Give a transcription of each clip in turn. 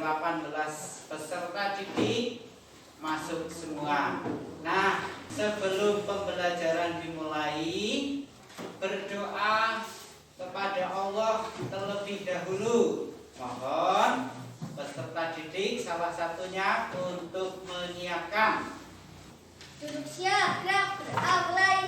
18 peserta didik masuk semua. Nah, sebelum pembelajaran dimulai, berdoa kepada Allah terlebih dahulu. Mohon peserta didik salah satunya untuk menyiapkan. Duduk siap, gerak, berdoa mulai.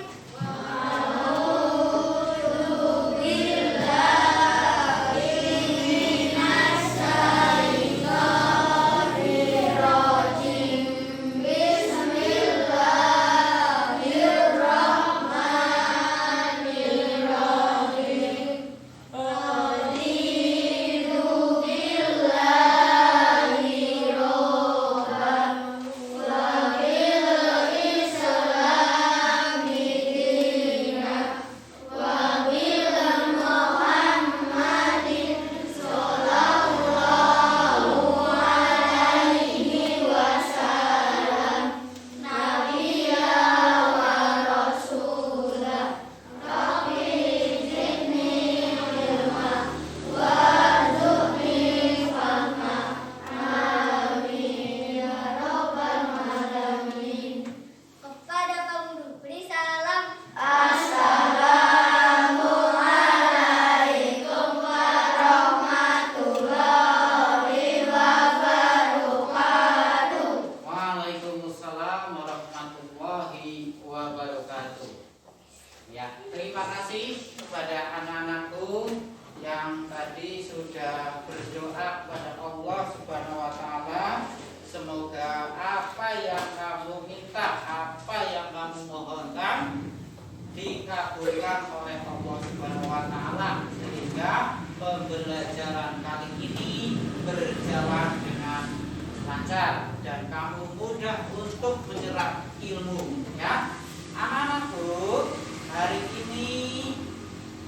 Terima kasih kepada anak-anakku yang tadi sudah berdoa kepada Allah Subhanahu wa taala. Semoga apa yang kamu minta, apa yang kamu mohonkan dikabulkan oleh Allah Subhanahu wa taala sehingga pembelajaran kali ini berjalan dengan lancar dan kamu mudah untuk menyerap ilmu, ya. Anak-anakku, hari ini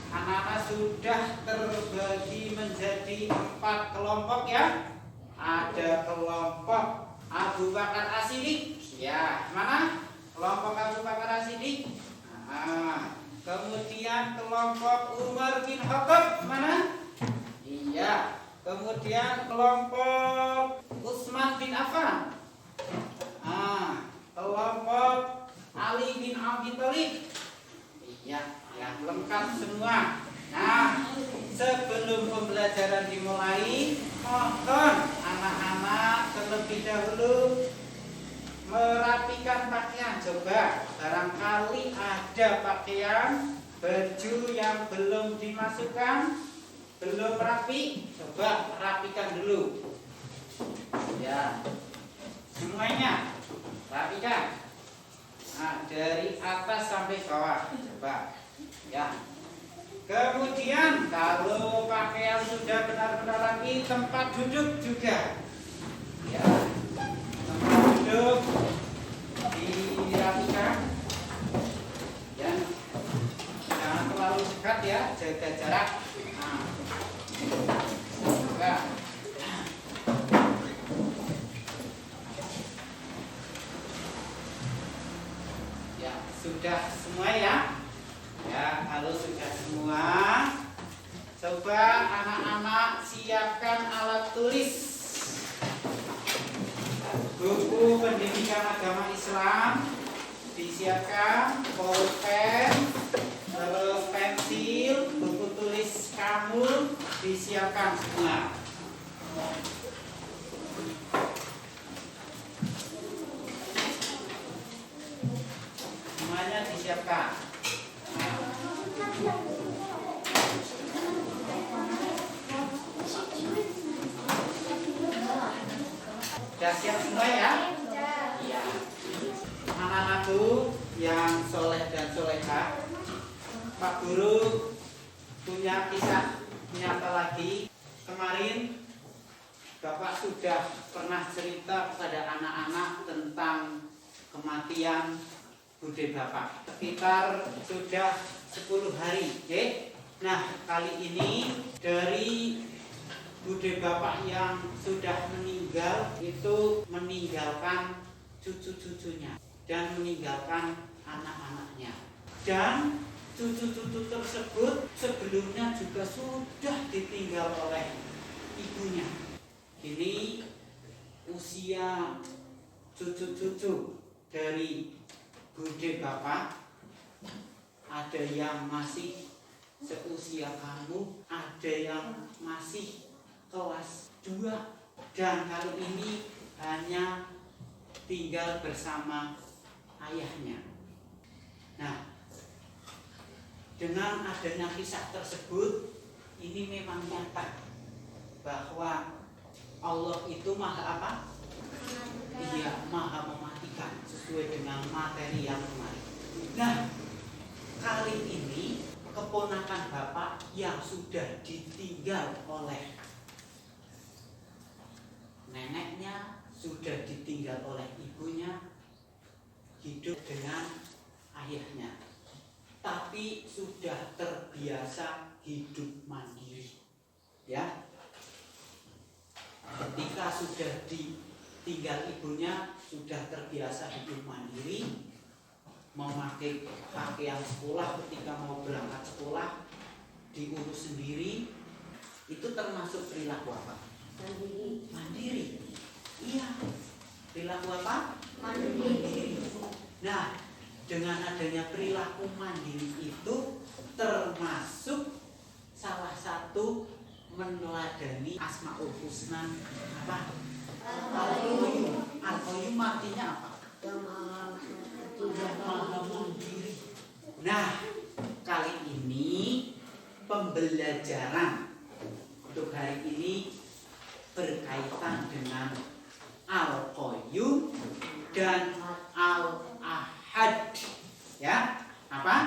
anak-anak sudah terbagi menjadi 4 kelompok, ya. Ada kelompok Abu Bakar As-Siddiq. Ya, mana? Kelompok Abu Bakar As-Siddiq. Kemudian kelompok Umar bin Khattab. Mana? Iya. Kemudian kelompok Utsman bin Affan. Kelompok Ali bin Abi Thalib. Iya, yang lengkap semua. Nah, sebelum pembelajaran dimulai, mohon anak-anak terlebih dahulu merapikan pakaian. Coba, barangkali ada pakaian baju yang belum dimasukkan, belum rapi, coba rapikan dulu. Ya, semuanya rapikan. Nah, dari atas sampai bawah, coba. Ya. Kemudian kalau pakaian sudah benar-benar rapi, tempat duduk juga. Ya. Tempat duduk dirapikan. Ya. Jangan terlalu dekat, ya, jaga jarak. Nah. Coba. Ya, sudah semua, ya. Ya, kalau sudah semua, coba anak-anak siapkan alat tulis. Buku pendidikan agama Islam disiapkan, pulpen, terus pensil, buku tulis kamu disiapkan semua. Semuanya disiapkan. Sudah siap semua, ya? Iya. Anak-anakku yang soleh dan solehah, Pak Guru punya kisah nyata lagi. Kemarin Bapak sudah pernah cerita kepada anak-anak tentang kematian Bude Bapak. Sekitar sudah 10 hari, okay? Nah, kali ini dari Bude Bapak yang sudah meninggal itu meninggalkan cucu-cucunya dan meninggalkan anak-anaknya. Dan cucu-cucu tersebut sebelumnya juga sudah ditinggal oleh ibunya. Ini usia cucu-cucu dari Bude Bapak, ada yang masih seusia kamu, ada yang masih kelas 2, dan kali ini hanya tinggal bersama ayahnya. Nah, dengan adanya kisah tersebut, ini memang nyata bahwa Allah itu maha apa? Iya, maha mematikan sesuai dengan materi yang kemarin. Nah, kali ini keponakan Bapak yang sudah ditinggal oleh neneknya, sudah ditinggal oleh ibunya, hidup dengan ayahnya, tapi sudah terbiasa hidup mandiri. Ya, ketika sudah ditinggal ibunya, sudah terbiasa hidup mandiri, memakai pakaian sekolah, ketika mau berangkat sekolah diurus sendiri. Itu termasuk perilaku apa? Mandiri. Iya, perilaku apa? Mandiri. Nah, dengan adanya perilaku mandiri itu termasuk salah satu meneladani Asmaul Husna apa? Al-Qayyum. Al-Qayyum artinya apa? Maha mandiri. Nah, kali ini pembelajaran untuk hari ini berkaitan dengan Al-Qayyum dan Al-Ahad. Ya, apa?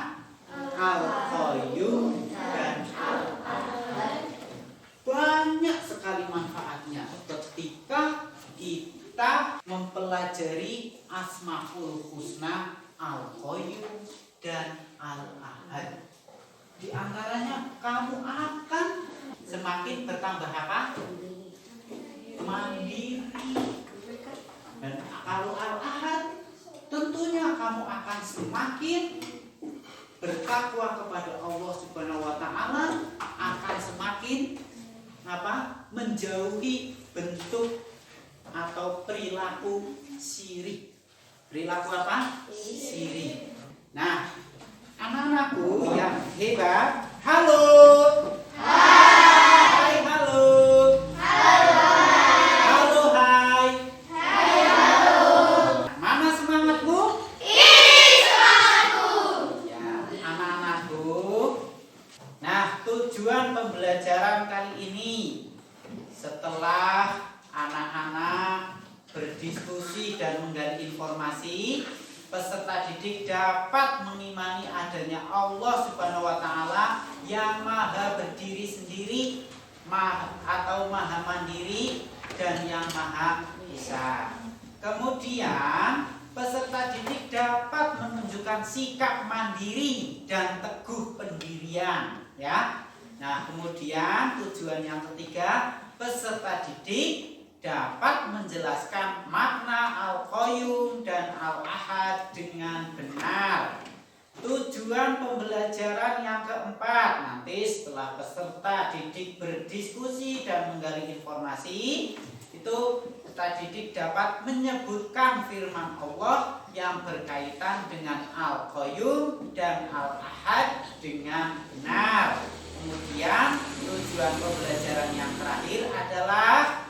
Al-Qayyum dan Al-Ahad. Banyak sekali manfaatnya ketika kita mempelajari Asmaul Husna, Al-Qayyum dan Al-Ahad. Di antaranya kamu akan semakin bertambah apa? Mandiri. Dan kalau Al-Ahad, tentunya kamu akan semakin bertakwa kepada Allah Subhanahu wa Ta'ala, akan semakin apa? Menjauhi bentuk atau perilaku syirik. Perilaku apa? Syirik. Nah, anak-anakku yang hebat, halo. Hai, halo. Halo, hai. Halo. Mana semangatmu? Semangatku. Ya, anak-anakku. Nah, tujuan pembelajaran kali ini, setelah anak-anak berdiskusi dan menggali informasi, peserta didik dapat mengimani adanya Allah Subhanahu wa Ta'ala yang maha berdiri sendiri, atau maha mandiri, dan yang maha esa. Kemudian peserta didik dapat menunjukkan sikap mandiri dan teguh pendirian, ya. Nah, kemudian tujuan yang ketiga, peserta didik dapat menjelaskan makna Al-Qayyum dan Al-Ahad dengan benar. Tujuan pembelajaran yang keempat, nanti setelah peserta didik berdiskusi dan menggali informasi, itu peserta didik dapat menyebutkan firman Allah yang berkaitan dengan Al-Qayyum dan Al-Ahad dengan benar. Kemudian tujuan pembelajaran yang terakhir adalah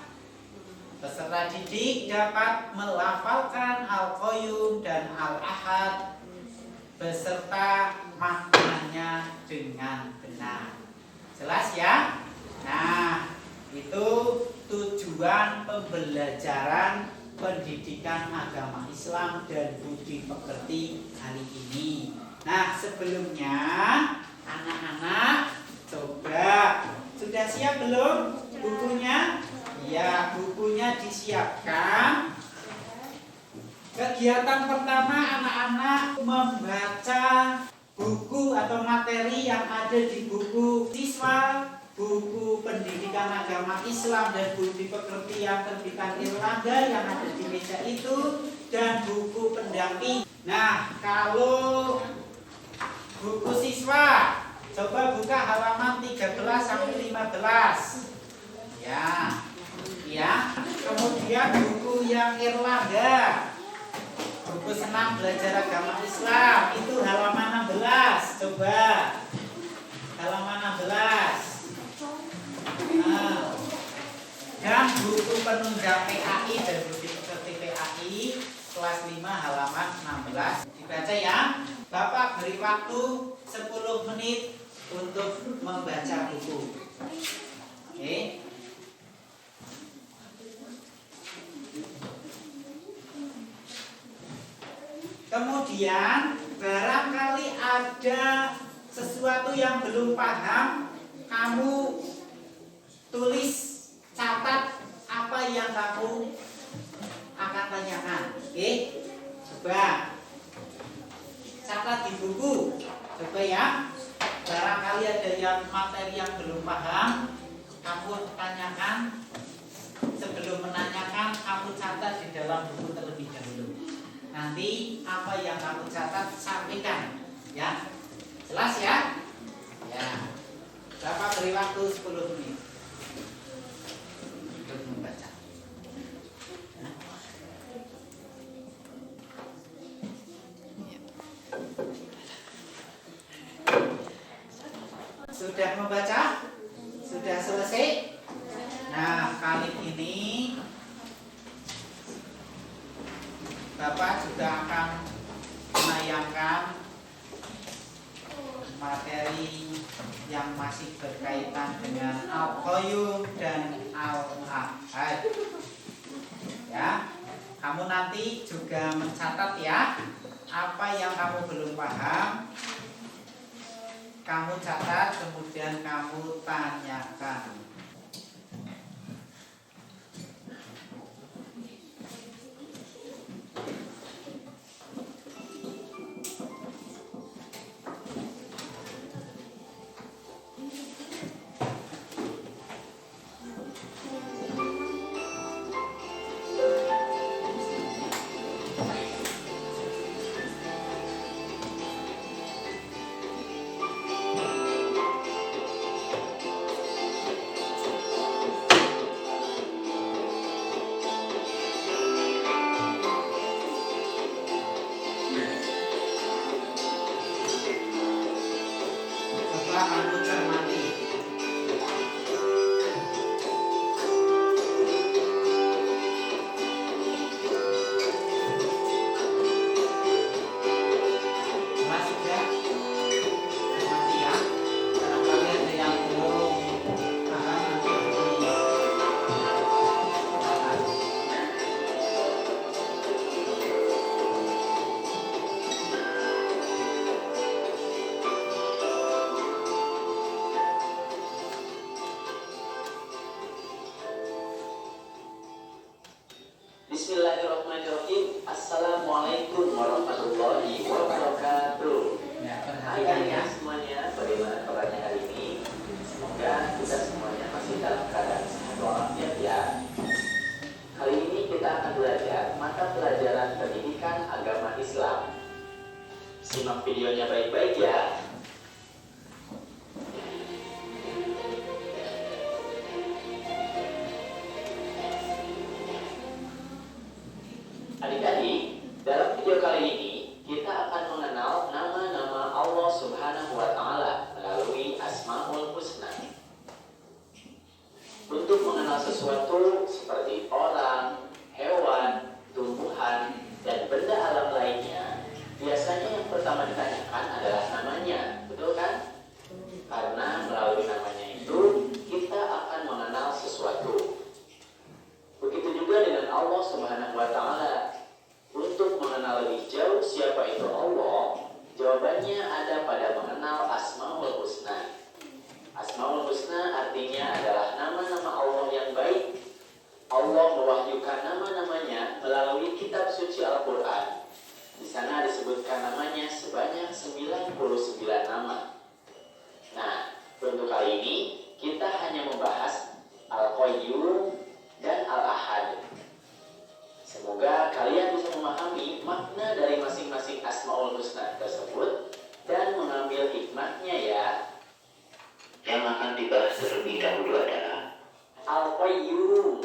peserta didik dapat melafalkan Al-Qayyum dan Al-Ahad beserta maknanya dengan benar. Jelas ya? Nah, itu tujuan pembelajaran pendidikan agama Islam dan budi pekerti hari ini. Nah, sebelumnya anak-anak coba, sudah siap belum bukunya? Ya, bukunya disiapkan. Kegiatan pertama, anak-anak membaca buku atau materi yang ada di buku siswa, buku pendidikan agama Islam dan budi pekerti yang terbitan Irlanda yang ada di meja itu, dan buku pendamping. Nah, kalau buku siswa, coba buka halaman 13 sampai 15. Ya. ya. Kemudian buku yang Erlangga, buku senam belajar agama Islam, itu halaman 16. Coba halaman 16. Nah, dan buku penunjang PAI dan bukti pekerti PAI kelas 5 halaman 16. Dibaca ya. Bapak beri waktu 10 menit untuk membaca buku. Oke. Kemudian barangkali ada sesuatu yang belum paham, kamu tulis, catat apa yang kamu akan tanyakan. Oke? Coba catat di buku. Coba ya. Barangkali ada yang materi yang belum paham, kamu tanyakan. Sebelum menanyakan, kamu catat di dalam buku terlebih dahulu. Nanti apa yang kamu catat sampaikan, ya. Jelas ya? Ya. Bapak beri waktu 10 menit untuk membaca. Sudah membaca? Sudah selesai? Nah, kali ini Bapak juga akan menayangkan materi yang masih berkaitan dengan Al-Qayyum dan Al-Ahad. Ya, kamu nanti juga mencatat ya, apa yang kamu belum paham, kamu catat, kemudian kamu tanyakan. Coba kamu cermati. Jelas sudah? Cermati ya. Barangkali ada yang belum paham, nanti Bismillahirrahmanirrahim. Assalamualaikum warahmatullahi wabarakatuh. ya, Hai perhatikan ya. adik semuanya, bagaimana kabarnya hari ini? Semoga kita semuanya masih dalam keadaan sehat walafiat ya. Kali ini kita akan belajar mata pelajaran pendidikan agama Islam. Simak videonya baik-baik ya. Adik-adik, dalam video kali ini kita akan mengenal nama-nama Allah Subhanahu wa Ta'ala melalui Asmaul Husna. Untuk mengenal sesuatu seperti orang, hewan, tumbuhan, dan benda alam lainnya, biasanya yang pertama ditanyakan adalah namanya, betul kan? Karena melalui namanya itu kita akan mengenal sesuatu. Begitu juga dengan Allah Subhanahu wa Ta'ala. Untuk mengenal lebih jauh siapa itu Allah, jawabannya ada pada mengenal Asmaul Husna. Asmaul Husna artinya adalah nama-nama Allah yang baik. Allah mewahyukan nama-namanya melalui kitab suci Al-Quran. Di sana disebutkan namanya sebanyak 99 nama. Nah, untuk kali ini kita hanya membahas Al-Qayyum dan Al-Ahad. Semoga kalian bisa memahami makna dari masing-masing Asmaul Husna tersebut dan mengambil hikmahnya ya. Yang akan dibahas terlebih dahulu adalah Al-Qayyum.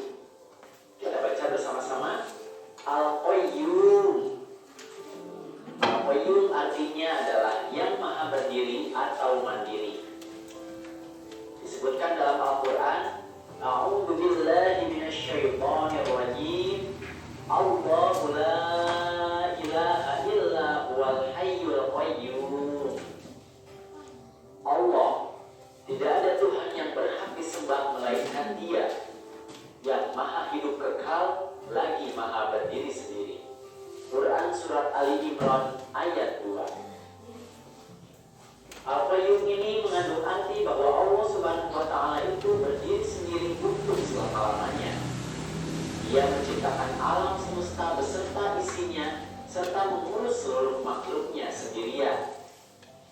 Al-Qayyum artinya adalah yang maha berdiri atau mandiri. Disebutkan dalam Al-Quran, A'udzu billahi minasyaitonir rajim. Allahu la ilaha illa huwal hayyul qayyum. Allah, tidak ada Tuhan yang berhak disembah melainkan Dia, yang maha hidup kekal lagi maha berdiri sendiri. Quran Surat Ali Imran ayat 2. Al-Qayyum ini mengandung arti bahwa Allah Subhanahu wa Ta'ala itu berdiri sendiri untuk selama-lamanya. Ia menciptakan alam semesta beserta isinya serta mengurus seluruh makhluknya sendirian.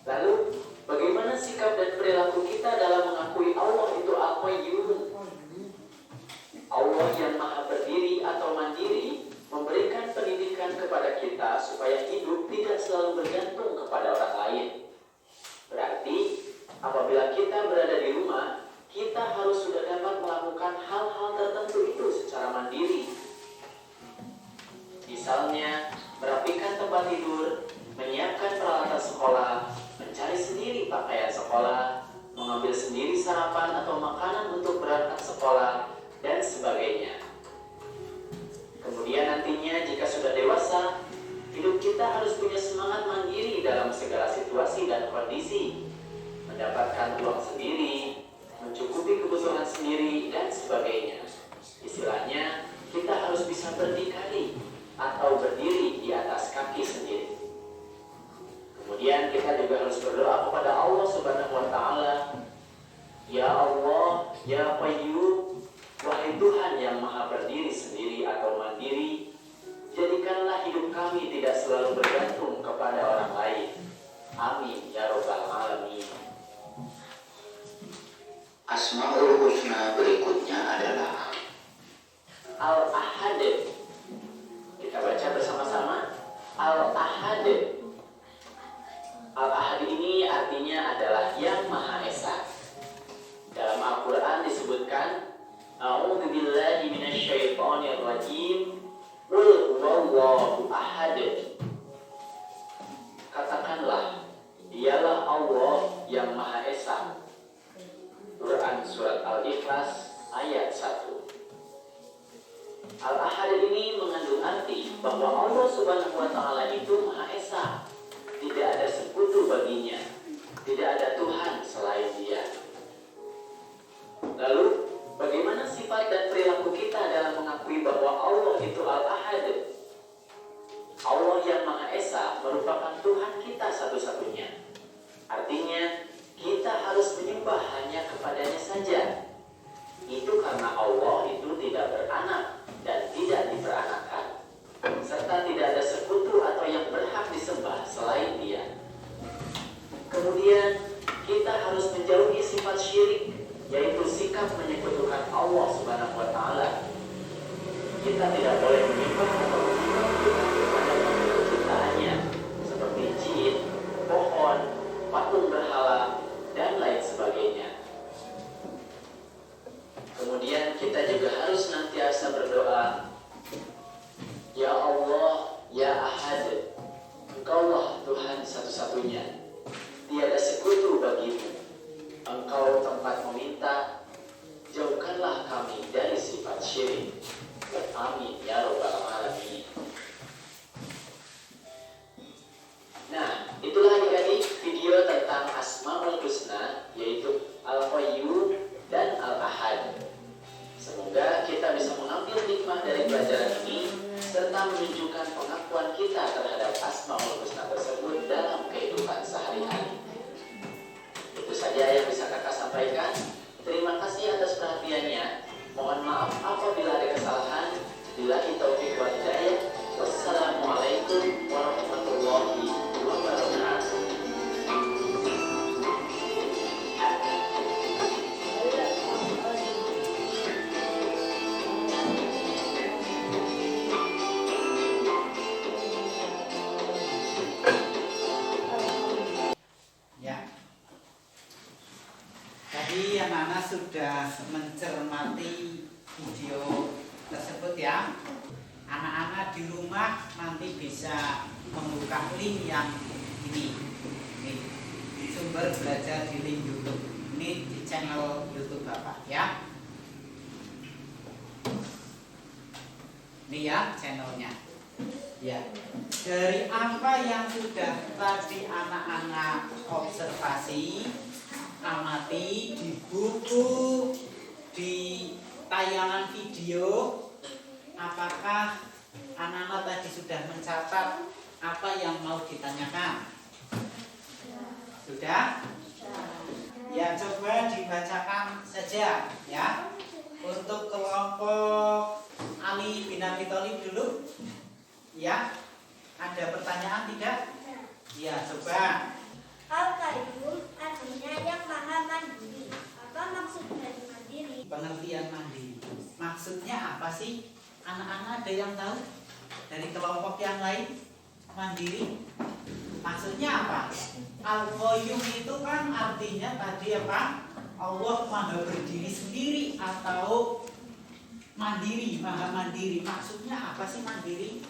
Lalu, bagaimana sikap dan perilaku kita dalam mengakui Allah itu Al-Qayyum? Allah yang maha berdiri atau mandiri memberikan pendidikan kepada kita supaya hidup tidak selalu bergantung kepada orang lain. Berarti, apabila kita berada di rumah, kita harus sudah dapat melakukan hal-hal tertentu itu secara mandiri. Misalnya, merapikan tempat tidur, menyiapkan peralatan sekolah, mencari sendiri pakaian sekolah, mengambil sendiri sarapan atau makanan untuk berangkat sekolah, dan sebagainya. Kemudian nantinya jika sudah dewasa, hidup kita harus punya semangat mandiri dalam segala situasi dan kondisi, mendapatkan uang sendiri, mencukupi kebutuhan sendiri, dan sebagainya. Istilahnya, kita harus bisa berdikari atau berdiri di atas kaki sendiri. Kemudian kita juga harus berdoa kepada Allah Subhanahu wa Ta'ala. Ya Allah, Ya Qayyum, wahai Tuhan yang maha berdiri sendiri atau mandiri, jadikanlah hidup kami tidak selalu bergantung kepada orang lain. Amin ya Rabbal Alamin. Asmaul Husna berikutnya adalah Al-Ahad. Kita baca bersama-sama. Al-Ahad. Al-Ahad ini artinya adalah yang Maha Esa. Dalam Al-Quran disebutkan, A'udzu billahi minasyaitonir rajim. Qul huwallahu ahad. Katakanlah, dialah Allah yang Maha Esa. Quran Surat Al-Ikhlas ayat 1. Al-Ahad ini mengandung arti bahwa Allah Subhanahu wa Ta'ala itu Maha Esa. Tidak ada sekutu baginya. Tidak ada Tuhan selain Dia. Lalu, bagaimana sifat dan perilaku kita dalam mengakui bahwa Allah itu Al-Ahad? Allah yang Maha Esa merupakan Tuhan kita satu-satunya. Artinya, kita harus menyembah hanya kepadanya saja. Itu karena Allah itu tidak beranak dan tidak diperanakan, serta tidak ada sekutu atau yang berhak disembah selain Dia. Kemudian, kita harus menjauhi sifat syirik, yaitu sikap menyekutukan Allah Subhanahu wa Ta'ala. Kita tidak boleh menyembah atau menyembah Tuhan kepada makhluk ciptaannya, seperti jin, pohon, patung berhala, dan lain sebagainya. Kemudian kita juga harus senantiasa berdoa, Ya Allah, Ya Ahad, Engkaulah Tuhan satu-satunya, tiada sekutu bagimu. Engkau tempat meminta, jauhkanlah kami dari sifat syirik. Amin ya Rabbal Alamin. Nah, itulah adik-adik video tentang Asmaul Husna, yaitu Al-Qayyum dan Al-Ahad. Semoga kita bisa mengambil hikmah dari pelajaran ini serta menunjukkan pengakuan kita terhadap Asmaul Husna tersebut dalam kehidupan sehari-hari. Itu saja yang bisa kakak sampaikan. Terima kasih atas perhatiannya. Mohon maaf apabila ada kesalahan. Billahi taufiq wal hidayah. Wassalamualaikum warahmatullahi wabarakatuh. Ya. Tadi anak-anak sudah mencermati video tersebut ya. Anak-anak di rumah nanti bisa membuka link yang ini. Nih, sumber belajar di link YouTube. Ini di channel YouTube Bapak ya. Ini ya channelnya. Ya. Dari apa yang sudah tadi anak-anak observasi, amati di buku, di tayangan video, apakah anak-anak tadi sudah mencatat apa yang mau ditanyakan? Sudah? Ya, coba dibacakan saja ya. Untuk kelompok Ali bin Abi Thalib dulu. Ya. Ada pertanyaan tidak? Ya, coba. Al-Qayyum artinya yang maha mandiri. Apa maksud dari mandiri? Pengertian mandiri. Maksudnya apa sih? Anak-anak ada yang tahu? Dari kelompok yang lain? Mandiri. Maksudnya apa? Al-Qayyum itu kan artinya tadi apa? Allah maha berdiri sendiri atau mandiri, maha mandiri. Maksudnya apa sih mandiri?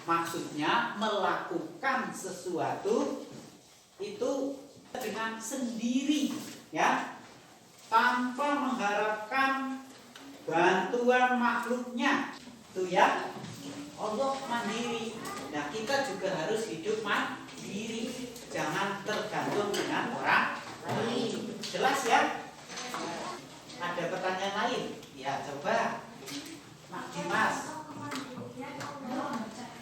Maksudnya melakukan sesuatu itu dengan sendiri, ya, tanpa mengharapkan bantuan makhluknya, tuh ya. Allah mandiri. Nah, kita juga harus hidup mandiri, jangan tergantung dengan orang lain. Jelas ya? Ada pertanyaan lain? Ya, coba, Mak Dimas.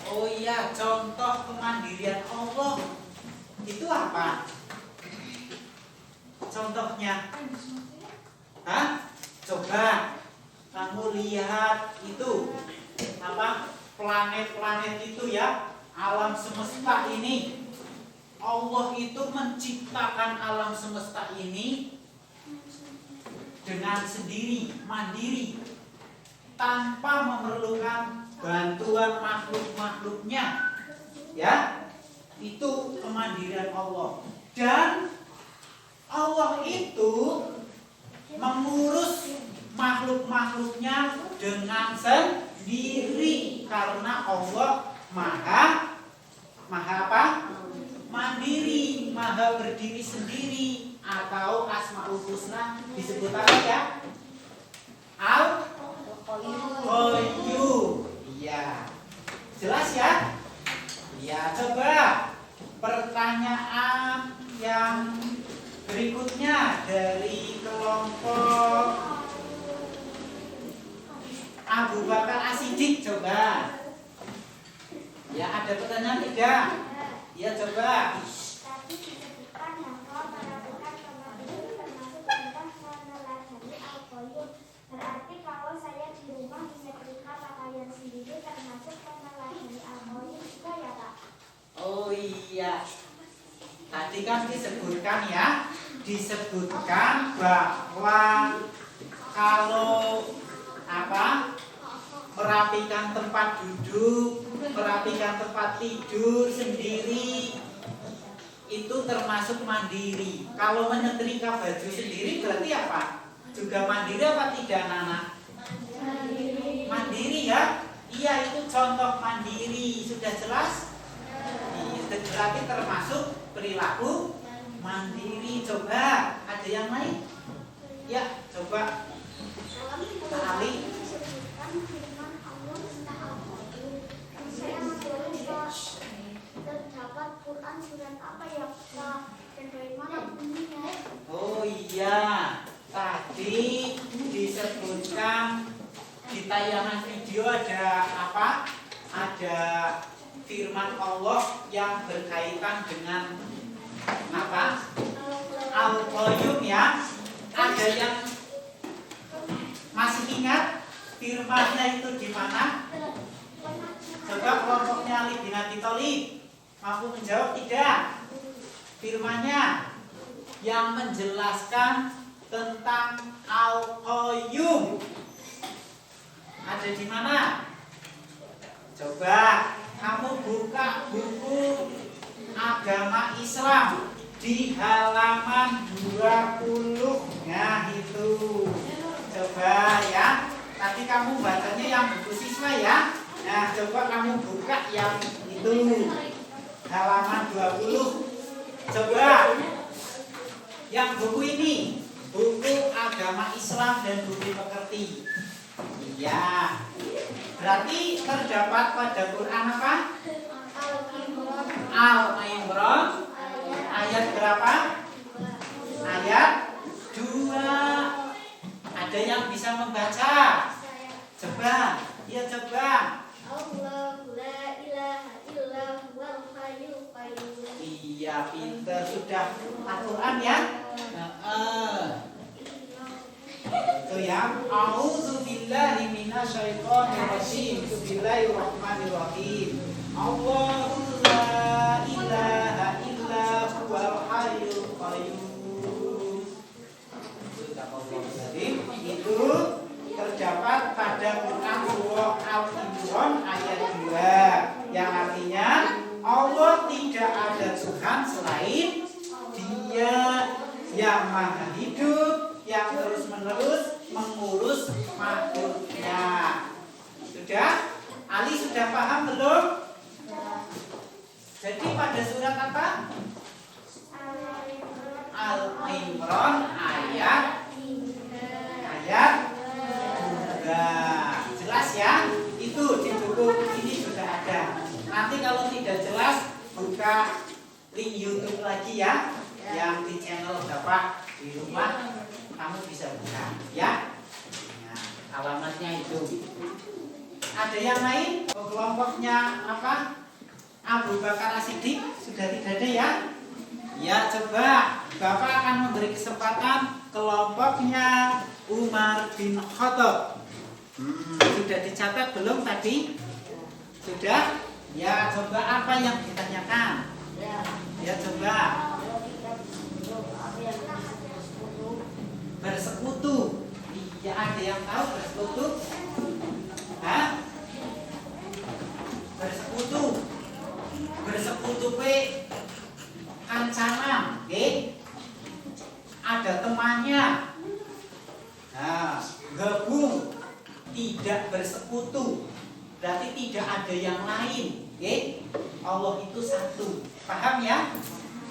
Oh iya, contoh kemandirian Allah itu apa? Contohnya? Hah? Coba kamu lihat itu apa? Planet-planet itu ya, alam semesta ini. Allah itu menciptakan alam semesta ini dengan sendiri, mandiri, tanpa memerlukan bantuan makhluk-makhluknya, ya. Itu kemandirian Allah. Dan Allah itu mengurus makhluk-makhluknya dengan sendiri, karena Allah maha apa? Mandiri, maha berdiri sendiri, atau Asmaul Husna disebut apa ya? Al-Qayyum. Iya. Jelas ya? Ya, coba pertanyaan yang berikutnya dari kelompok Abu Bakar As-Siddiq, coba. Ya, ada pertanyaan tidak? Ya, coba. Tadi disebutkan bahwa melakukan kemandirian termasuk tentang meneladani Al-Qayyum. Berarti kalau saya di rumah menyetrika pakaian sendiri termasuk meneladani Al-Qayyum juga ya, Pak? Oh iya. Tadi kan disebutkan ya, disebutkan bahwa kalau apa? Merapikan tempat duduk, merapikan tempat tidur sendiri itu termasuk mandiri. Kalau menyetrika baju sendiri berarti apa? Juga mandiri apa tidak, Nana? Mandiri ya? Iya, itu contoh mandiri. Sudah jelas? Itu berarti termasuk perilaku mandiri. Coba, ada yang lain? Ya, coba. Ali. Firman Allah tentang Al-Qayyum. Saya masih lupa terdapat Quran surat apa ya, Pak? Dan dari mana bunyinya? Oh iya, tadi disebutkan di tayangan video ada apa? Ada firman Allah yang berkaitan dengan apa? Al-Qayyum ya. Ada yang masih ingat firmannya itu di mana? Coba kelompoknya Ali bin Abi Thalib mampu menjawab tidak? Firmannya yang menjelaskan tentang Al-Qayyum ada di mana? Coba kamu buka buku agama Islam di halaman 20. Nah itu. Coba ya. Tadi kamu bacanya yang buku siswa ya. Nah, coba kamu buka yang itu halaman 20. Coba yang buku ini, buku agama Islam dan budi pekerti. Iya. Berarti terdapat pada Quran apa? Al-Imran. Ayat berapa? Ayat 2. Ada yang bisa membaca? Coba. Ya coba. Allahu la ilaha illa huwal hayyul qayyum. Iya, pinter sudah Al-Quran ya. Itu ya. A'udzu billahi minasyaitonir rajim. Bismillahirrahmanirrahim. Allahu la ilaha illa huwal hayyul qayyum. Itu terdapat pada Quran surah Al-Imran ayat 2 yang artinya Allah tidak ada Tuhan selain Dia yang maha hidup, yang terus-menerus mengurus makhluknya. Sudah? Ali sudah paham belum? Jadi pada surat apa? Al-Imran ayat 3. Jelas ya? Itu di buku ini sudah ada. Nanti kalau tidak jelas buka link YouTube lagi ya, yang di channel Bapak di rumah kamu bisa buka ya. Nah, alamatnya itu. Ada yang lain? Kelompoknya apa? Abu Bakar As-Siddiq sudah tidak ada ya? Ya coba Bapak akan memberi kesempatan kelompoknya Umar bin Khattab. Sudah dicatat belum tadi? Sudah? Ya coba apa yang ditanyakan? Ya coba. Bersekutu. Iya, ada yang tahu bersekutu? Hah? Bersekutu. Bersekutu kancanan, ada temannya. Nah, gabung, tidak bersekutu, berarti tidak ada yang lain. Allah itu satu. Paham ya?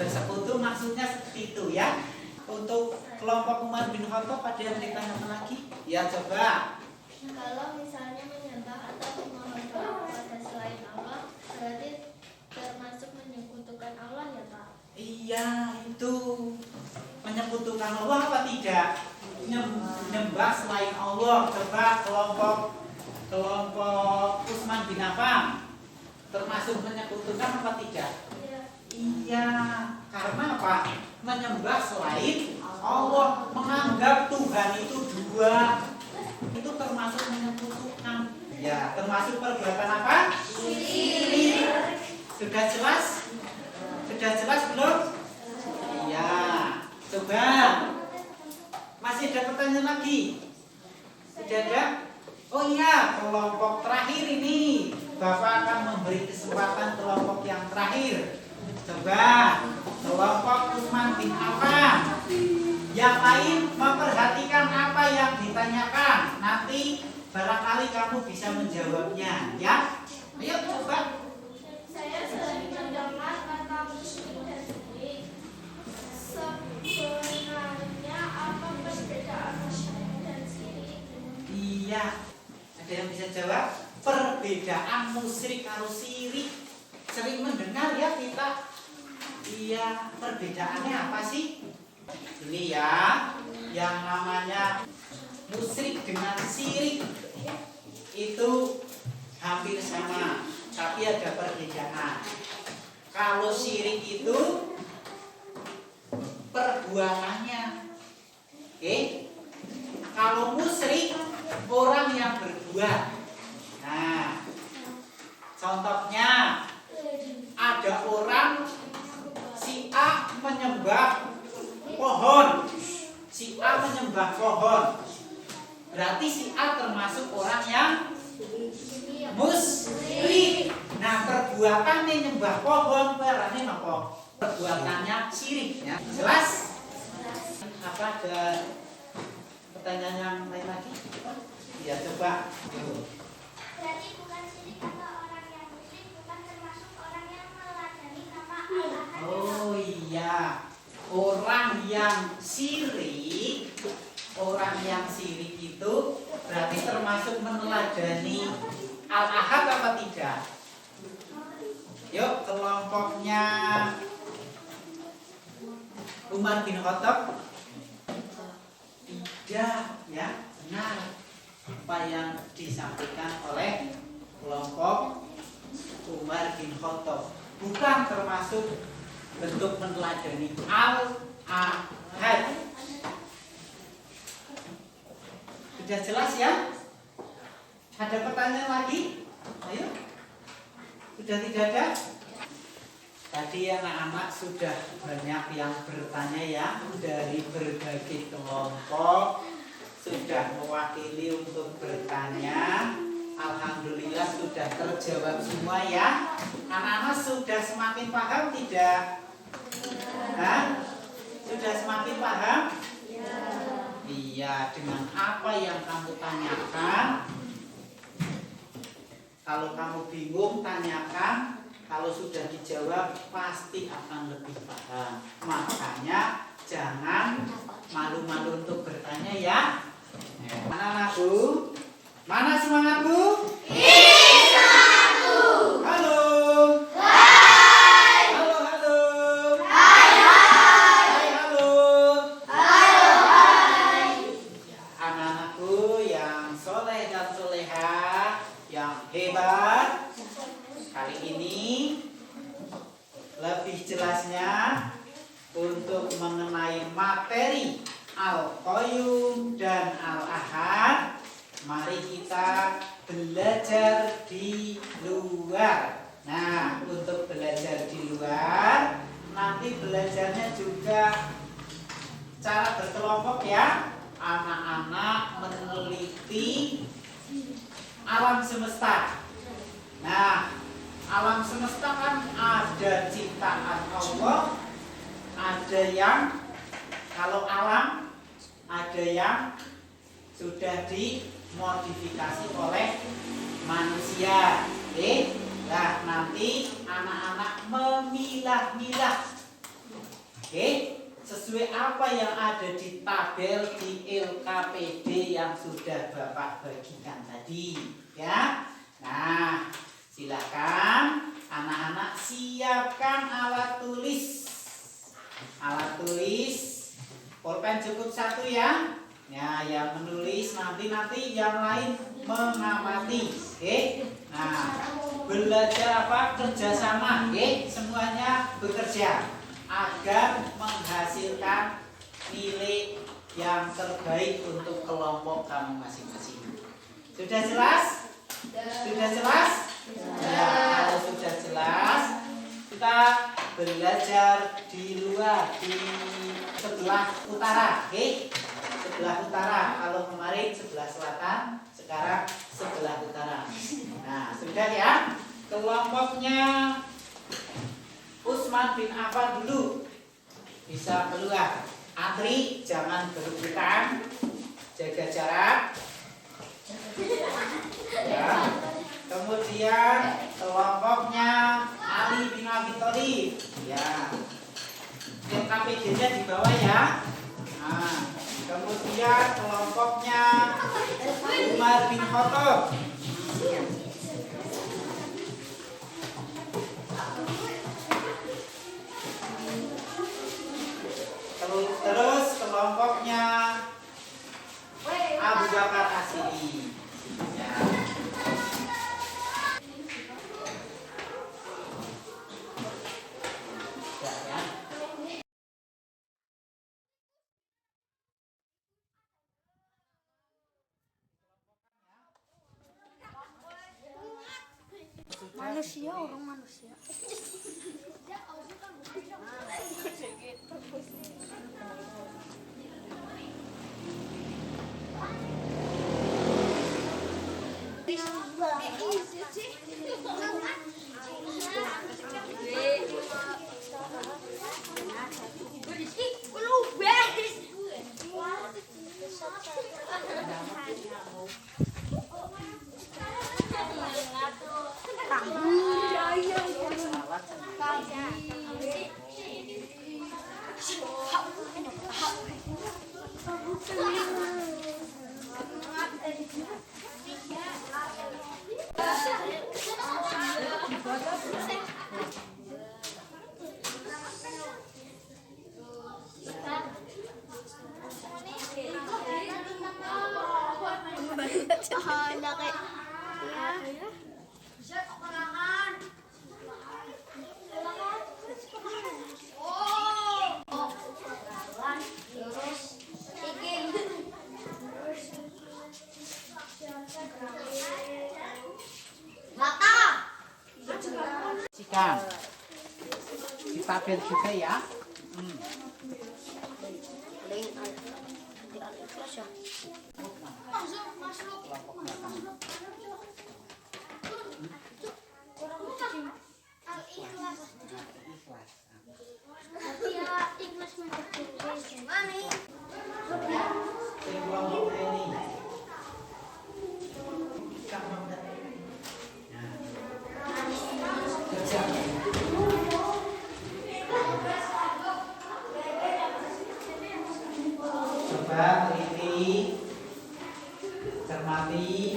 Bersekutu maksudnya seperti itu ya. Untuk kelompok Umar bin Khattab ada yang ditanyakan lagi? Ya coba. Kalau misalnya menyembah atau memohon doa kepada selain Allah, berarti termasuk menyekutukan Allah ya Pak? Iya, itu menyekutukan Allah apa tidak? Menyembah selain Allah. Coba kelompok Utsman bin Affan termasuk menyekutukan apa tidak? Iya, karena apa? Menyembah selain Allah, menganggap Tuhan itu dua, itu termasuk menyekutukan. Ya, termasuk perbuatan apa? Syirik. Sudah jelas? Sudah jelas belum? Iya. Coba. Masih ada pertanyaan lagi? Sudah ada? Oh iya, kelompok terakhir ini. Bapak akan memberi kesempatan kelompok yang terakhir. Coba. Kelompok Utsman bin Affan. Yang lain memperhatikan apa yang ditanyakan. Nanti barangkali kamu bisa menjawabnya, ya. Ayo coba. Saya sering mendengar kata musyrik dan syirik. Sebenarnya apa perbedaan musyrik dan syirik? Iya. Ada yang bisa jawab? Perbedaan musyrik karo syirik. Sering mendengar ya kita. Iya, perbedaannya apa sih? Ini ya, yang namanya musyrik dengan syirik itu hampir sama, tapi ada perbedaan. Kalau syirik itu perbuatannya, kalau musyrik orang yang berbuat. Nah, contohnya ada orang si A menyembah pohon, si A menyembah pohon, berarti si A termasuk orang yang musyrik. Nah, perbuatannya nyembah pohon berarti apa? Perbuatannya syirik. Ya. Jelas? Apa ada pertanyaan yang lain lagi? Ya coba. Berarti bukan syirik atau orang yang musyrik, bukan termasuk orang yang meladani nama Allah. Oh iya, orang yang sirik itu berarti termasuk meneladani Al-Ahad apa tidak? Yuk, kelompoknya Umar bin Khattab. Tidak, ya, benar apa yang disampaikan oleh kelompok Umar bin Khattab, bukan termasuk bentuk meneladani Al-Ahad. Sudah jelas ya? Ada pertanyaan lagi? Ayo. Sudah tidak ada? Tadi anak-anak sudah banyak yang bertanya ya, dari berbagai kelompok sudah mewakili untuk bertanya. Alhamdulillah sudah terjawab semua ya. Anak-anak sudah semakin paham tidak? Hah? Sudah semakin paham? Iya, dengan apa yang kamu tanyakan. Kalau kamu bingung, tanyakan. Kalau sudah dijawab, pasti akan lebih paham. Makanya jangan malu-malu untuk bertanya ya. Mana anakku? Mana semangatku? Islamku. Halo. Hai. Halo, halo. Hai, hai. Hai, halo. Halo, hai. Anak-anakku yang soleh dan soleha, yang hebat, kali ini lebih jelasnya untuk mengenai materi Al-Qayyum dan Al-Ahad, mari kita belajar di luar. Nah, untuk belajar di luar, nanti belajarnya juga cara berkelompok ya. Anak-anak meneliti alam semesta. Nah, alam semesta kan ada ciptaan Allah, ada yang kalau alam, ada yang sudah dimodifikasi oleh manusia. Oke? Nah, nanti anak-anak memilah-milah. Oke? Sesuai apa yang ada di tabel di LKPD yang sudah Bapak bagikan tadi, ya. Nah, silakan anak-anak siapkan alat tulis. Alat tulis, pulpen cukup satu ya. Ya, yang menulis nanti yang lain mengamati. Oke. Nah, belajar apa? Kerjasama. Oke, semuanya bekerja agar menghasilkan nilai yang terbaik untuk kelompok kamu masing-masing. Sudah jelas? Sudah jelas? Ya, kalau sudah jelas, kita belajar di luar, di sebelah utara, oke? Sebelah utara. Kalau kemarin sebelah selatan, sekarang sebelah utara. Nah, sudah ya? Kelompoknya Utsman bin Affan dulu bisa keluar. Antri, jangan berebutan, jaga jarak. Ya. Kemudian kelompoknya Ali bin Abi Thalib. Ya. KPD-nya di bawah ya. Nah, kemudian kelompoknya Umar bin Khattab. Terus kelompoknya Abu Bakar As-Siddiq. Ya. Ya. Manusia, orang manusia. Sikan. Ditabel juga ya. Coba teliti, cermati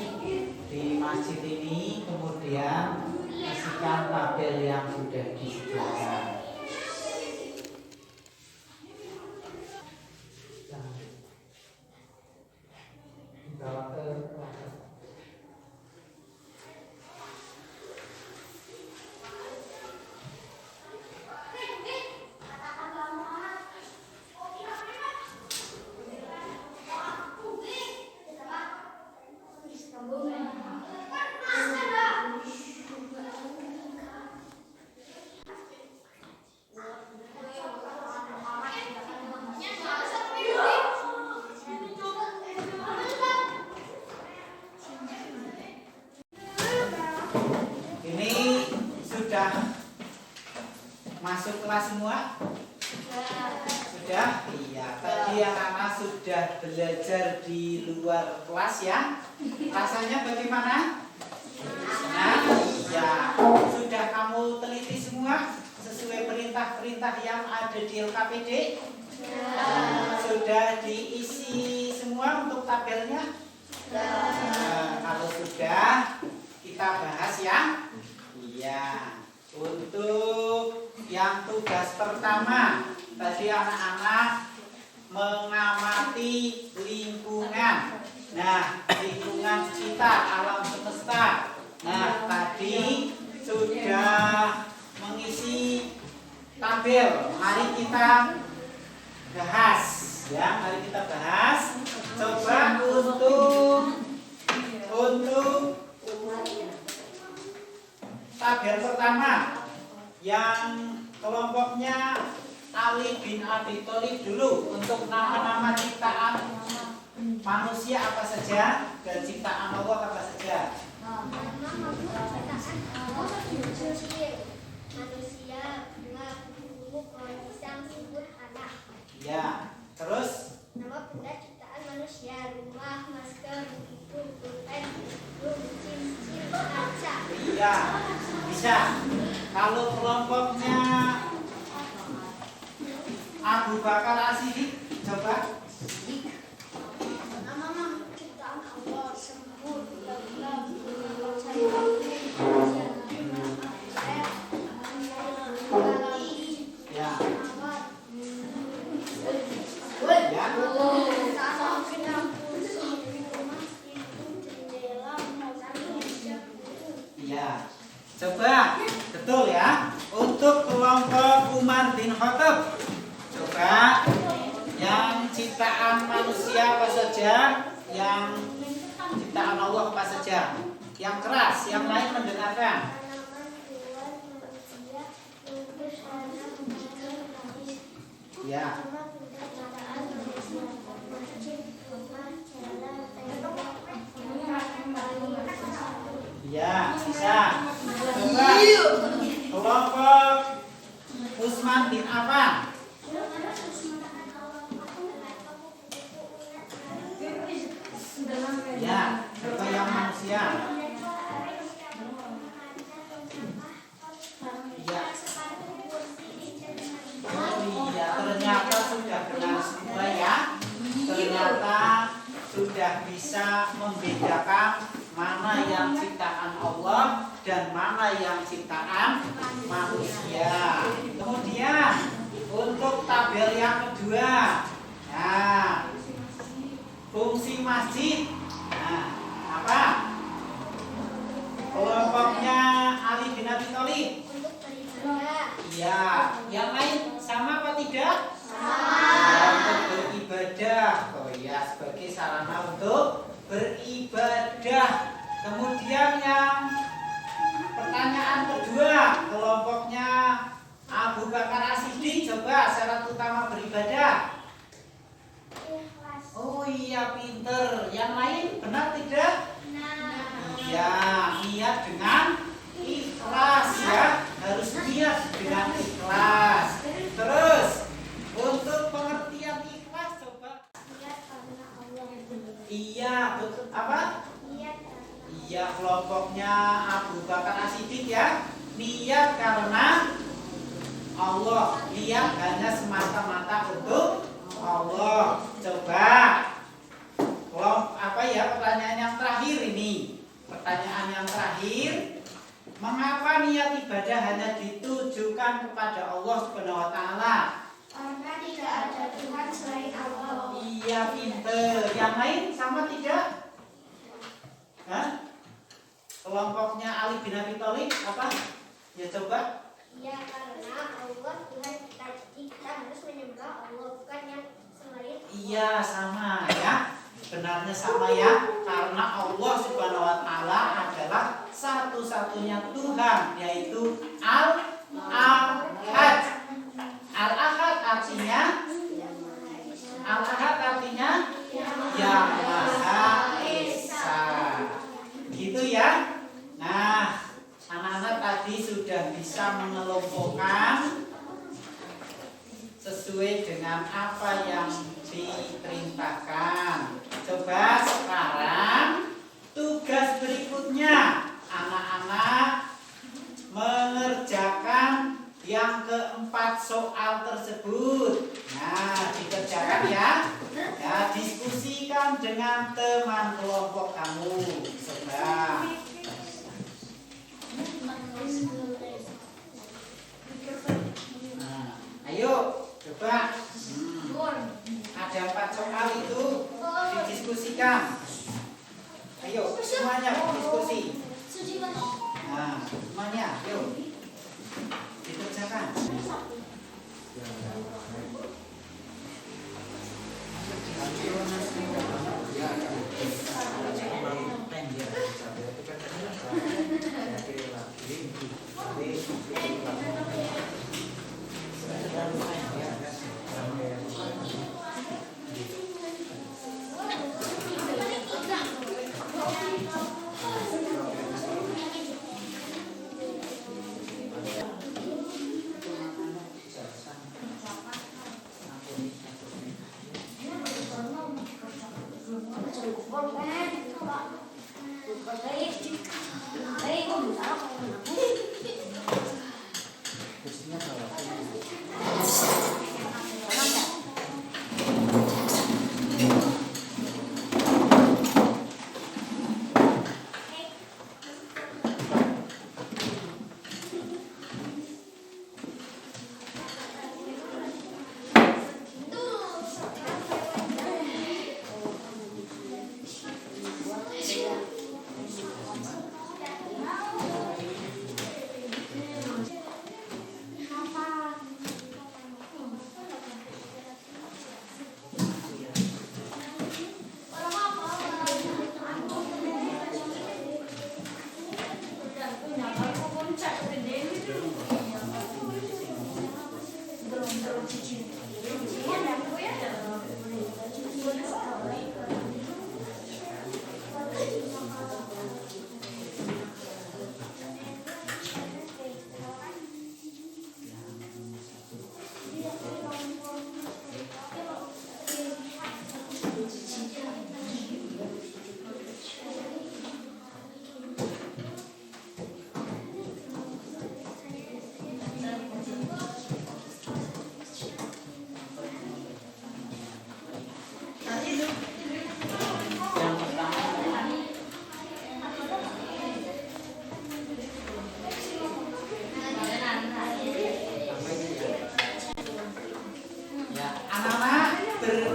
di masjid ini, kemudian isikan tabel yang sudah disediakan. Dibawa ke kelas. Ini sudah masuk kelas semua? Sudah? Iya, tadi anak-anak sudah belajar di luar kelas ya. Rasanya bagaimana? Nah, ya, sudah kamu teliti semua sesuai perintah-perintah yang ada di LKPD? Sudah diisi semua untuk tabelnya? Kalau sudah, kita bahas ya. Iya. Untuk yang tugas pertama, tadi anak-anak mengamati lingkungan. Nah, lingkungan kita, alam semesta. Nah, tadi sudah mengisi tabel. Mari kita bahas ya, mari kita bahas. Coba untuk tabel pertama yang kelompoknya Ali bin Abi Thalib dulu, untuk nama-nama ciptaan manusia apa saja dan ciptaan Allah apa saja. Manusia, bunga, bumbu, pohon pisang, subur, anak. Ya, terus Nama benda ciptaan manusia, rumah, masker, buku, pulpen, burung, cincin, kaca. iya bisa. Kalau kelompoknya Abu Bakar As-Siddiq, coba. Nama ciptaan Allah, sembur, lembab, Ya. Ya. Coba, betul ya. Untuk kelompok Umar bin Khattab, coba yang ciptaan manusia apa saja, yang ciptaan Allah apa saja. Yang keras, yang lain mendengarkan. Ya. Ya, bisa. Coba kelompok Utsman bin Affan. Ya, coba yang manusia. Ya. mana yang ciptaan Allah dan mana yang ciptaan manusia. Kemudian untuk tabel yang kedua, nah, fungsi masjid. Nah, apa? Kelompoknya Ali bin Abi Thalib. Untuk beribadah. Iya, yang lain sama apa tidak? Sama. Ya, untuk beribadah. Oh iya, sebagai sarana untuk beribadah. Kemudian yang pertanyaan kedua, kelompoknya Abu Bakar As-Siddiq. Coba syarat utama beribadah. Ikhlas. Oh iya, pinter. Yang lain benar tidak? Iya, niat dengan ikhlas ya. Harus niat dengan ikhlas. Terus untuk pengertian ikhlas coba. Niat karena Allah. Iya, betul. Apa? Niat karena Iya, kelompoknya Abu Bakar As-Siddiq ya. Niat karena Allah. Niat hanya semata-mata untuk Allah. Coba. Apa ya pertanyaan yang terakhir ini? Pertanyaan yang terakhir, mengapa niat ibadah hanya ditujukan kepada Allah Subhanahu wa taala? karena tidak ada Tuhan selain Allah. Iya, pinter. Yang lain sama tidak? Hah? Kelompoknya Ali bin Abi Thalib apa? Ya coba. Ya karena Allah Tuhan kita, jadi kita harus menyembah Allah bukan yang selain. Iya, sama ya. Benarnya sama ya. Karena Allah Subhanahu wa taala adalah satu-satunya Tuhan, yaitu Al-Ahad. Al-Ahad artinya Yang Maha Esa. Gitu ya. Nah, anak-anak tadi sudah bisa mengelompokkan sesuai dengan apa yang diperintahkan. Coba sekarang tugas berikutnya, anak-anak mengerjakan yang keempat soal tersebut. Nah, dikerjakan ya. Ya, diskusikan dengan teman kelompok kamu. Coba. Nah, ayo, coba. Ada 4 soal itu didiskusikan. Ayo, semuanya diskusi. Nah, semuanya, yuk dikerjakan.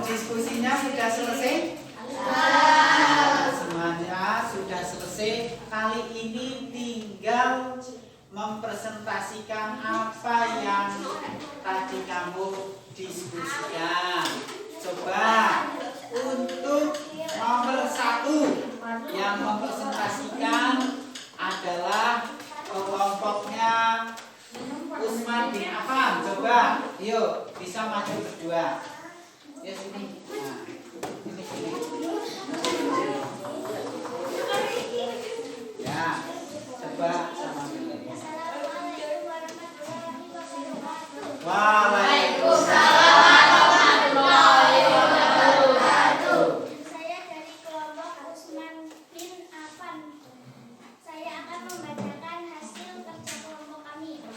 Diskusinya sudah selesai? Semuanya sudah selesai. Kali ini tinggal mempresentasikan apa yang tadi kamu diskusikan. Coba untuk nomor 1 yang mempresentasikan adalah kelompoknya Usman bin Affan. Coba, yuk bisa maju berdua. Ya sini. Nah, ini sini. Ya, coba sama ini. Waalaikumsalam warahmatullahi wabarakatuh. Saya dari kelompok Usman bin Affan. Saya akan membacakan hasil kerja kelompok kami. 1.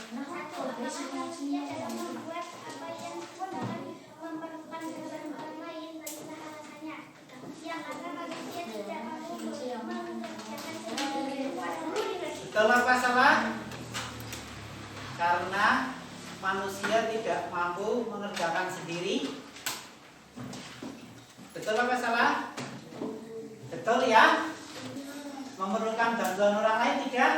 Apakah manusia dalam membuat apa yang dapat memerlukan bantuan orang lain? Bagaimana alasannya? Yang karena manusia tidak mampu mengerjakan sendiri. Betul apa salah? Karena manusia tidak mampu mengerjakan sendiri. Betul apa salah? Betul ya? Memerlukan bantuan orang lain tidak?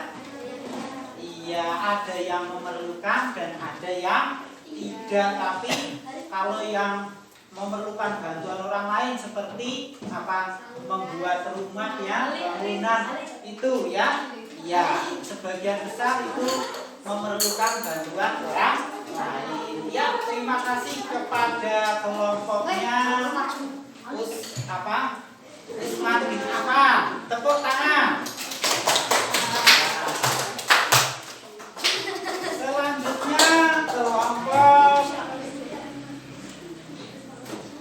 Iya, ada yang memerlukan dan ada yang tidak. Tapi kalau yang memerlukan bantuan orang lain seperti apa? Membuat rumah ya, bangunan itu ya. Ya, sebagian besar itu memerlukan bantuan orang lain. Ya, terima kasih kepada kelompoknya Usman bin Affan. Tepuk tangan. Selanjutnya kelompok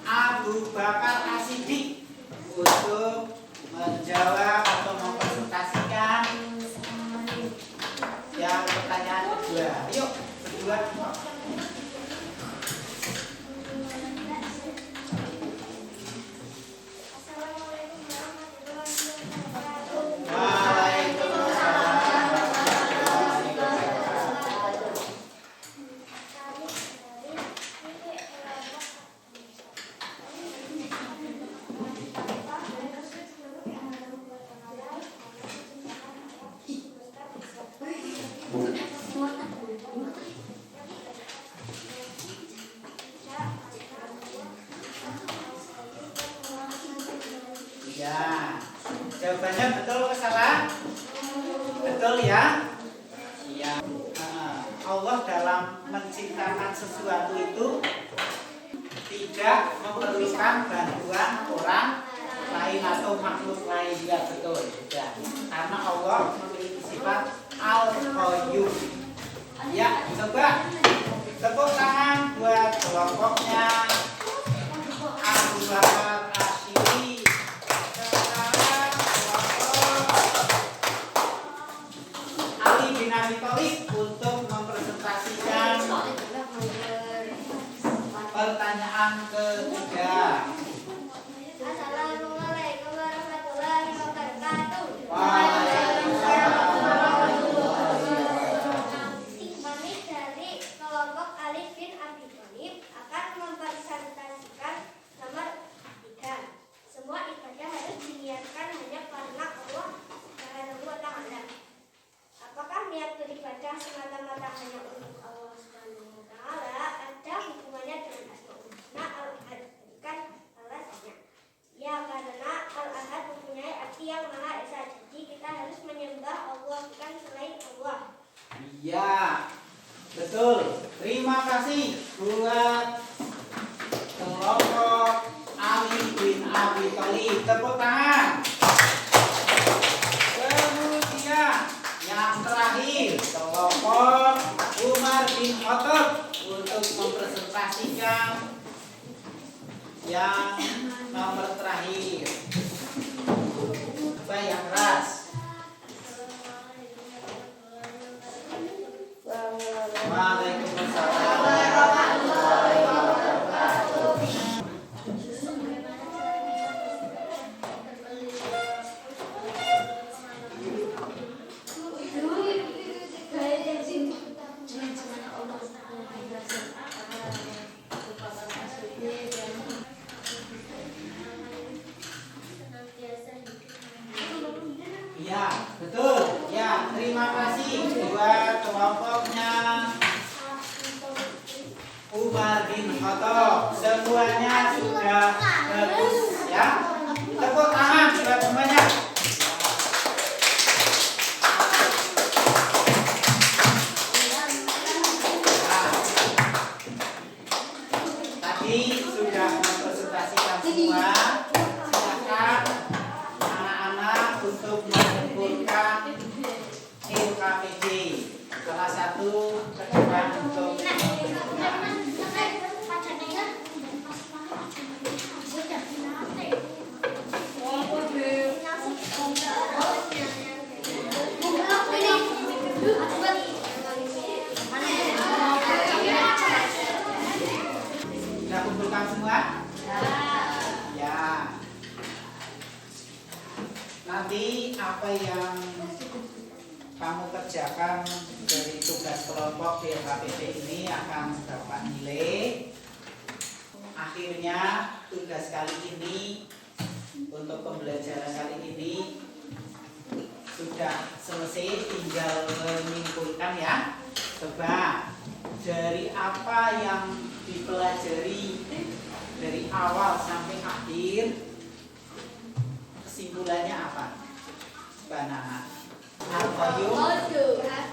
Abu Bakar As-Siddiq untuk menjawab atau mempresentasikan yang pertanyaan kedua. Ayo, berdua. Assalamualaikum warahmatullahi wabarakatuh. Waalaikumsalam warahmatullahi wabarakatuh. Kami dari Ya, jawabannya betul atau salah? Betul ya? Iya. Allah dalam menciptakan sesuatu itu tidak memerlukan bantuan orang lain atau makhluk lain. Ya betul. Ya. Karena Allah memiliki sifat Al-Qayyum. Ya, coba tepuk tangan buat kelompoknya Abu Bakar As-Siddiq. Sekarang kelompok Ali bin Abi Thalib untuk mempresentasikan pertanyaan ketiga. Assalamualaikum warahmatullahi wabarakatuh. Waalaikumsalam warahmatullahi wabarakatuh. Kami dari kelompok Ali bin Abi Thalib akan mempresentasikan nomor 3. Semua ibadah harus diniatkan hanya karena Allah Subhanahu wa Ta'ala. Apakah niat beribadah semata-mata hanya untuk Allah Subhanahu wa Ta'ala? Ada hubungannya dengan Asmaul Husna Al-Ahad. Berikan alasannya. Ya, karena Al-Ahad mempunyai arti yang Maha Esa. Jadi kita harus menyembah Allah bukan selain Allah. Iya, betul. Terima kasih buat kelompok Ali bin Abi Thalib. Tepuk tangan. Kemudian yang terakhir kelompok Umar bin Khattab untuk mempresentasikan yang nomor terakhir. Coba yang keras. Waalaikumsalam warahmatullahi wabarakatuh. Umar bin Khattab. Semuanya sudah bagus ya. Tepuk tangan buat semuanya. Tadi sudah mempresentasikan semua. Silakan anak-anak untuk mengumpulkan LKPD kelas 1 ke depan untuk sudah kumpulkan semua? Ya. Nanti apa yang kamu kerjakan dari tugas kelompok di LKPD ini akan dapat nilai. Akhirnya tugas kali ini untuk pembelajaran kali ini sudah selesai, tinggal menyimpulkan ya. Coba dari apa yang dipelajari dari awal sampai akhir, kesimpulannya apa? Banana.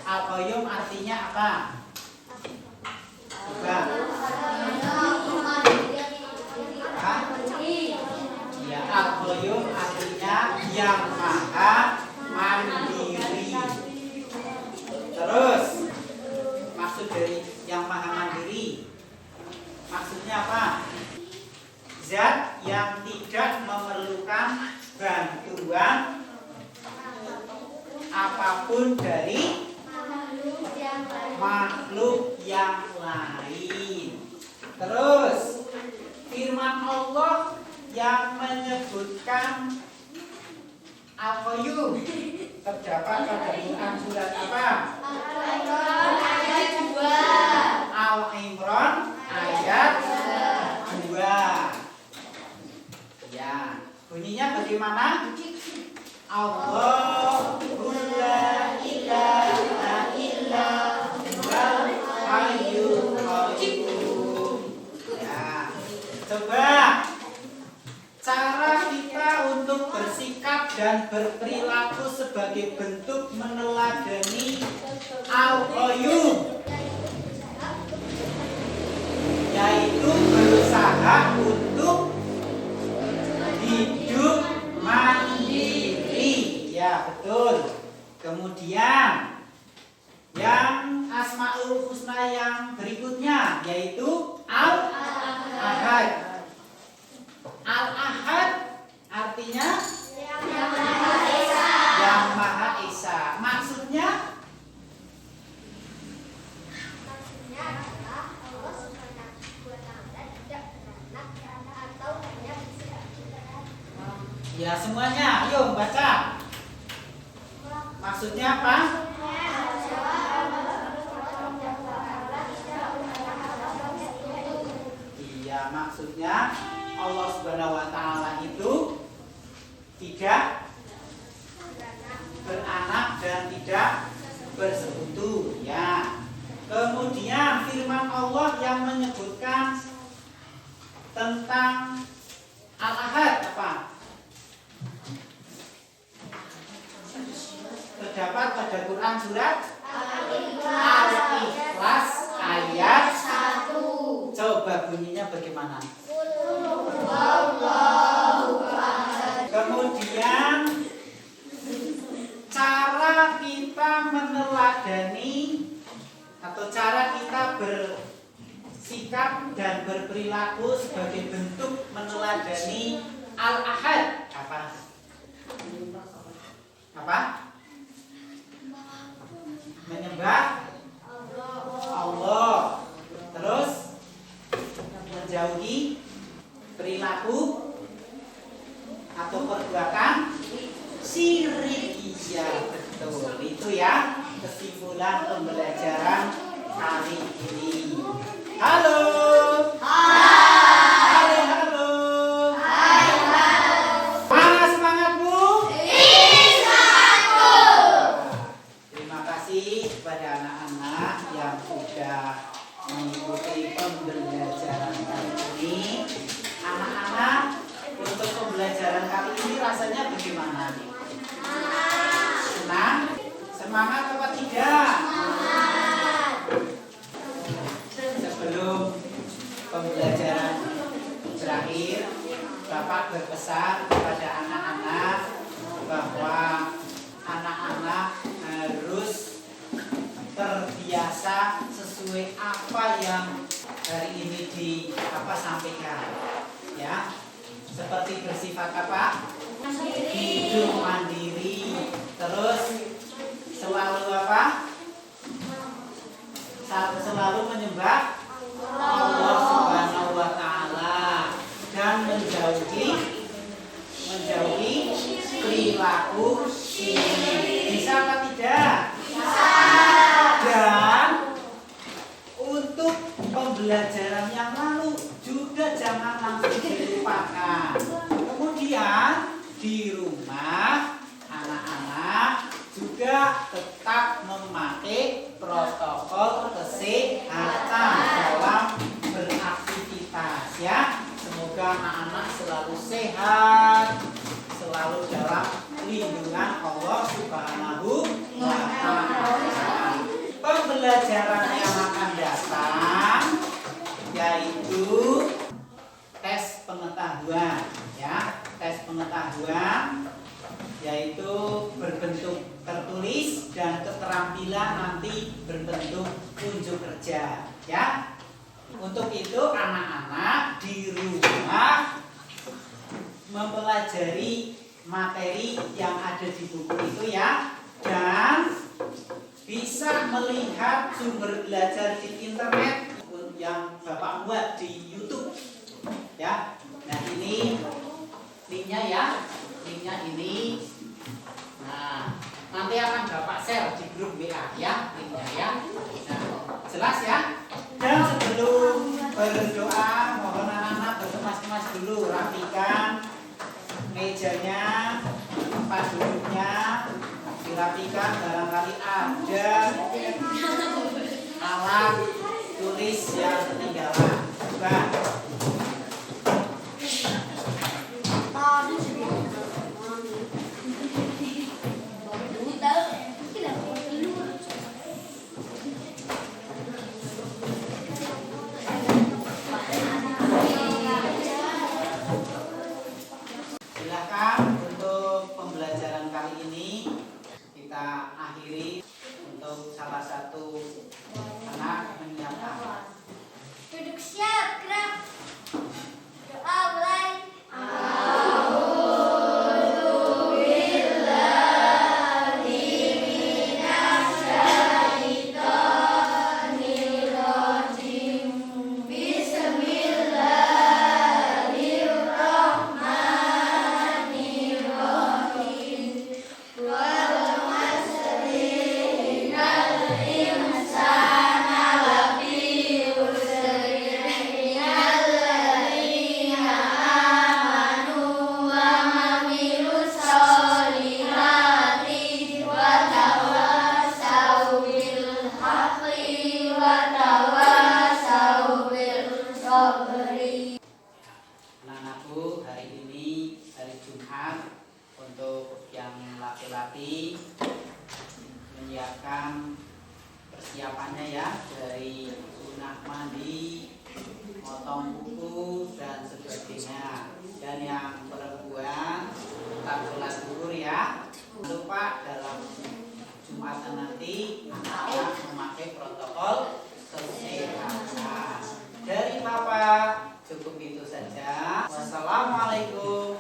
Al-Qayyum artinya apa? Coba. Ya, Al-Qayyum artinya yang maha mandiri. Terus maksud dari yang maha mandiri, maksudnya apa? Zat yang tidak memerlukan bantuan apapun dari makhluk yang lain. Terus firman Allah yang menyebutkan Al-Qayyum terdapat pada Quran surat apa? Al-Imran ayat 2. Ya, bunyinya bagaimana? Allahu la ilaha illa huwal hayyul qayyum. Ya. Coba cara kita untuk bersikap dan berperilaku sebagai bentuk meneladani Al-Qayyum, yaitu berusaha untuk hidup mandiri. Ya, betul. Kemudian yang Asmaul Husna yang berikutnya yaitu Al-Ahad. Al-Ahad artinya yang Maha Esa. Maksudnya adalah Allah Subhanahu wa Ta'ala tidak beranak atau hanya bersifat. ya semuanya. Ayo baca. Maksudnya apa? Iya, maksudnya Allah Subhanahu wa Ta'ala itu tidak beranak dan tidak bersekutu. Ya. Kemudian firman Allah yang menyebutkan tentang Al-Ahad apa? Terdapat pada Quran surat Al-Ikhlas ayat 1. Coba bunyinya bagaimana? Kemudian cara kita meneladani atau cara kita bersikap dan berperilaku sebagai bentuk meneladani Al-Ahad apa? Apa? Menyembah Allah. Terus menjauhi perilaku atau perbuatan syirik. Iya, betul. Itu ya kesimpulan pembelajaran kali ini. Halo. Halo, halo. Mana semangatmu? Terima kasih kepada anak-anak yang sudah mengikuti pembelajaran kali ini. Anak-anak, untuk pembelajaran kali ini rasanya bagaimana? Senang? Semangat apa tidak? Sebelum pembelajaran berakhir, Bapak berpesan kepada anak-anak bahwa anak-anak harus terbiasa sesuai apa yang hari ini sampaikan, ya. Seperti bersifat apa? Hidup mandiri. Terus selalu apa? Selalu menyembah Allah Subhanahu wa Ta'ala dan menjauhi perilaku syirik. Bisa apa tidak? Bisa. Dan untuk pembelajaran yang lalu juga jangan langsung dilupakan. Kemudian di rumah anak-anak juga tetap memakai protokol kesehatan dalam beraktivitas, ya. Semoga anak-anak selalu sehat, selalu dalam lindungan Allah Subhanahu wa Ta'ala. Pembelajaran yang akan datang yaitu tes pengetahuan, ya. Tes pengetahuan yaitu berbentuk tertulis dan keterampilan nanti berbentuk unjuk kerja, ya. Untuk itu anak-anak di rumah mempelajari materi yang ada di buku itu, ya, dan bisa melihat sumber belajar di internet yang Bapak buat di YouTube, ya. Nah, ini linknya, ya. Linknya ini. Nah, nanti akan Bapak share di grup WA, ya, linknya, ya. Nah, jelas, ya. Dan sebelum berdoa, mohon anak-anak berkemas-kemas dulu, rapikan mejanya, tempat duduknya dirapikan, barangkali ada alat tulis yang ketinggalan. Coba. Silakan untuk pembelajaran kali ini kita akhiri. Untuk salah satu anak menyiapkan. Duduk siap, gerak. Doa mulai. Anak-anakku, hari ini hari Jumat. Untuk yang laki-laki menyiapkan persiapannya, ya, dari sunah mandi, motong kuku dan sebagainya. Dan yang perempuan tetap sholat zuhur, ya. Jangan lupa dalam Jumatan nanti anak-anak memakai protokol kesehatan. Dari Papa cukup itu saja. Wassalamualaikum